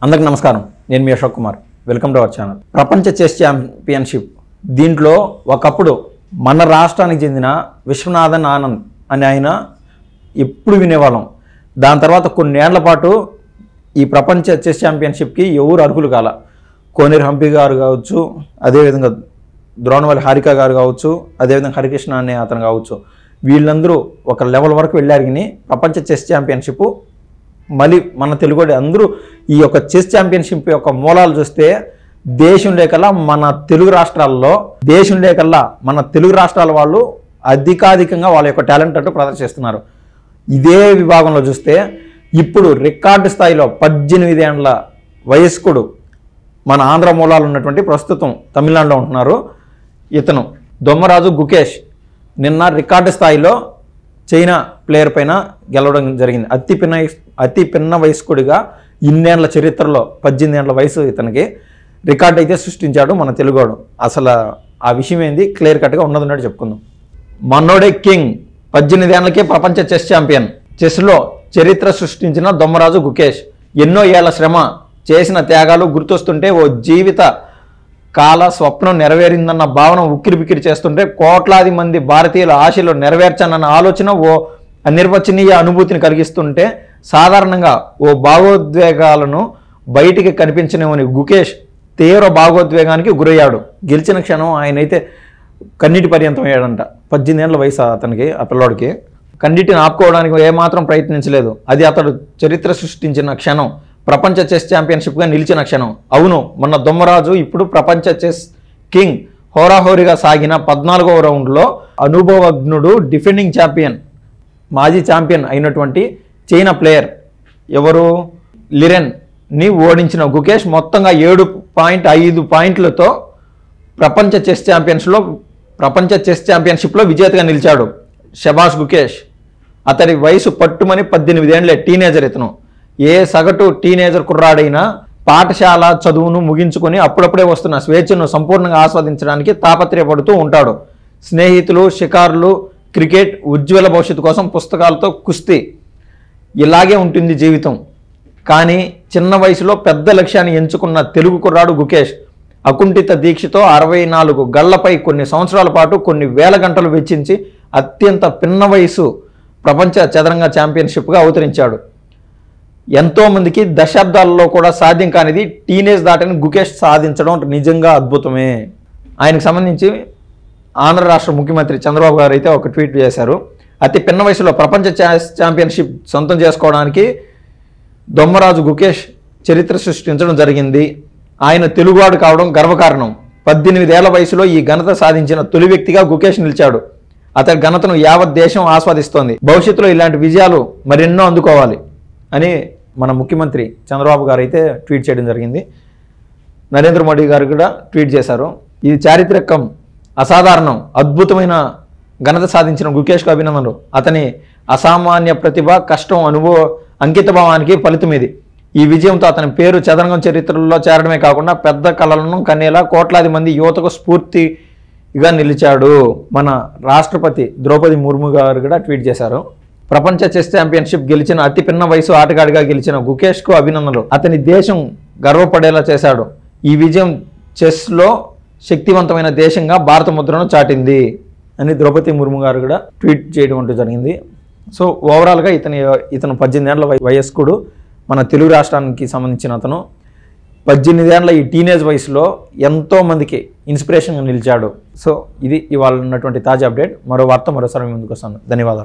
అందరికీ నమస్కారం. నేను మీ Ashok Kumar. Welcome to our channel. ప్రపంచ చెస్ ఛాంపియన్షిప్ దీంట్లో ఒకప్పుడు మన రాష్ట్రానికి చెందిన విశ్వనాథన్ ఆనంద్ అని ఆయన ఎప్పుడు వినేవాళ్ళం. దాని తర్వాత కొన్నేళ్ల పాటు ఈ ప్రపంచ చెస్ ఛాంపియన్షిప్కి ఎవరు అర్హులు కాల. కోనేరు హంపి గారు కావచ్చు, అదేవిధంగా ద్రోణవల్లి హారిక గారు కావచ్చు, అదేవిధంగా హరికృష్ణ అనే అతను కావచ్చు, వీళ్ళందరూ ఒక లెవెల్ వరకు వెళ్ళారు. కానీ ప్రపంచ చెస్ ఛాంపియన్షిప్ మళ్ళీ మన తెలుగు అందరూ ఈ యొక్క చెస్ ఛాంపియన్షిప్ యొక్క మూలాలు చూస్తే దేశం లేకల్లా మన తెలుగు రాష్ట్రాల వాళ్ళు అధికాధికంగా వాళ్ళ యొక్క టాలెంట్ అంటూ ప్రదర్శిస్తున్నారు. ఇదే విభాగంలో చూస్తే ఇప్పుడు రికార్డు స్థాయిలో 18 ఏళ్ల వయస్కుడు మన ఆంధ్ర మూలాలు ఉన్నటువంటి ప్రస్తుతం తమిళనాడులో ఉంటున్నారు ఇతను దొమ్మరాజు గుకేష్ నిన్న రికార్డు స్థాయిలో చైనా ప్లేయర్ పైన గెలవడం జరిగింది. అతి పిన్న వయస్కుడిగా ఇన్నేళ్ల చరిత్రలో 18 ఏళ్ల వయసు ఇతనికి రికార్డు అయితే సృష్టించాడు మన తెలుగోడు. అసలు ఆ విషయం ఏంది క్లియర్ కట్గా ఉన్నది చెప్పుకుందాం. మనోడే కింగ్ 18 ఏళ్లకే ప్రపంచ చెస్ ఛాంపియన్. చెస్లో చరిత్ర సృష్టించిన దొమ్మరాజు గుకేష్ ఎన్నో ఏళ్ల శ్రమ చేసిన త్యాగాలు గుర్తొస్తుంటే ఓ జీవిత కాల స్వప్నం నెరవేరిందన్న భావన ఉక్కిరిబిక్కిరి చేస్తుంటే కోట్లాది మంది భారతీయుల ఆశలు నెరవేర్చానన్న ఆలోచన ఓ అనిర్వచనీయ అనుభూతిని కలిగిస్తుంటే సాధారణంగా ఓ భావోద్వేగాలను బయటికి కనిపించనివని గుకేష్ తీవ్ర భావోద్వేగానికి గురయ్యాడు. గెలిచిన క్షణం ఆయనైతే కన్నీటి పర్యంతం అయ్యాడంట. 18 ఏళ్ల వయసు అతనికి, ఆ పిల్లోడికి. కన్నీటిని ఆపుకోవడానికి ఏమాత్రం ప్రయత్నించలేదు. అది అతడు చరిత్ర సృష్టించిన క్షణం, ప్రపంచ చెస్ ఛాంపియన్షిప్గా నిలిచిన క్షణం. అవును, మొన్న దొమ్మరాజు ఇప్పుడు ప్రపంచ చెస్ కింగ్. హోరాహోరీగా సాగిన 14వ రౌండ్లో అనుభవజ్ఞుడు డిఫెండింగ్ ఛాంపియన్, మాజీ ఛాంపియన్ అయినటువంటి చైనా ప్లేయర్ ఎవరు లిరెన్ని ఓడించిన గుకేష్ మొత్తంగా 7.5 పాయింట్లతో ప్రపంచ చెస్ ఛాంపియన్షిప్లో విజేతగా నిలిచాడు. షబాష్ గుకేష్. అతడి వయసు పట్టుమని 18 ఏళ్లే. టీనేజర్ ఇతను. ఏ సగటు టీనేజర్ కుర్రాడైనా పాఠశాల చదువును ముగించుకొని అప్పుడప్పుడే వస్తున్న స్వేచ్ఛను సంపూర్ణంగా ఆస్వాదించడానికి తాపత్రయపడుతూ ఉంటాడు. స్నేహితులు, షికారులు, క్రికెట్, ఉజ్వల భవిష్యత్తు కోసం పుస్తకాలతో కుస్తీ. ఇలాగే ఉంటుంది జీవితం. కానీ చిన్న వయసులో పెద్ద లక్ష్యాన్ని ఎంచుకున్న తెలుగు కుర్రాడు గుకేష్ అకుంఠిత దీక్షతో 64 గళ్లపై కొన్ని సంవత్సరాల పాటు కొన్ని వేల గంటలు వెచ్చించి అత్యంత పిన్న వయసు ప్రపంచ చదరంగ ఛాంపియన్షిప్గా అవతరించాడు. ఎంతోమందికి దశాబ్దాలలో కూడా సాధ్యం కానిది టీనేజ్ దాటని గుకేష్ సాధించడం నిజంగా అద్భుతమే. ఆయనకు సంబంధించి ఆంధ్ర రాష్ట్ర ముఖ్యమంత్రి చంద్రబాబు గారు అయితే ఒక ట్వీట్ చేశారు. అతి పిన్న వయసులో ప్రపంచ చెస్ ఛాంపియన్షిప్ సొంతం చేసుకోవడానికి దొమ్మరాజు గుకేష్ చరిత్ర సృష్టించడం జరిగింది. ఆయన తెలుగువాడు కావడం గర్వకారణం. 18 ఏళ్ల వయసులో ఈ ఘనత సాధించిన తొలి వ్యక్తిగా గుకేష్ నిలిచాడు. అతని ఘనతను యావత్ దేశం ఆస్వాదిస్తోంది. భవిష్యత్తులో ఇలాంటి విజయాలు మరెన్నో అందుకోవాలి అని మన ముఖ్యమంత్రి చంద్రబాబు గారు అయితే ట్వీట్ చేయడం జరిగింది. నరేంద్ర మోడీ గారు కూడా ట్వీట్ చేశారు. ఇది చారిత్రకం, అసాధారణం, అద్భుతమైన ఘనత సాధించిన గుకేష్కు అభినందనలు. అతని అసామాన్య ప్రతిభ, కష్టం, అంకితభావానికి ఫలితం ఇది. ఈ విజయంతో అతని పేరు చదరంగం చరిత్రలో చేరడమే కాకుండా పెద్ద కళలను కనేలా కోట్లాది మంది యువతకు స్ఫూర్తిగా నిలిచాడు. మన రాష్ట్రపతి ద్రౌపది ముర్ము గారు కూడా ట్వీట్ చేశారు. ప్రపంచ చెస్ ఛాంపియన్షిప్ గెలిచిన అతి పిన్న వయసు ఆటగాడిగా గెలిచిన గుకేష్కు అభినందనలు. అతని దేశం గర్వపడేలా చేశాడు. ఈ విజయం చెస్లో శక్తివంతమైన దేశంగా భారత ముద్రను చాటింది అని ద్రౌపది ముర్ము గారు కూడా ట్వీట్ చేయడం అంటూ జరిగింది. సో ఓవరాల్గా ఇతను 18 ఏళ్ల వయస్కుడు, మన తెలుగు రాష్ట్రానికి సంబంధించిన అతను. 18 ఏళ్ల ఈ టీనేజ్ వయసులో ఎంతోమందికి ఇన్స్పిరేషన్గా నిలిచాడు. సో ఇది ఇవాళ ఉన్నటువంటి తాజా అప్డేట్. మరో వార్త మరోసారి ముందుకు వస్తాను. ధన్యవాదాలు.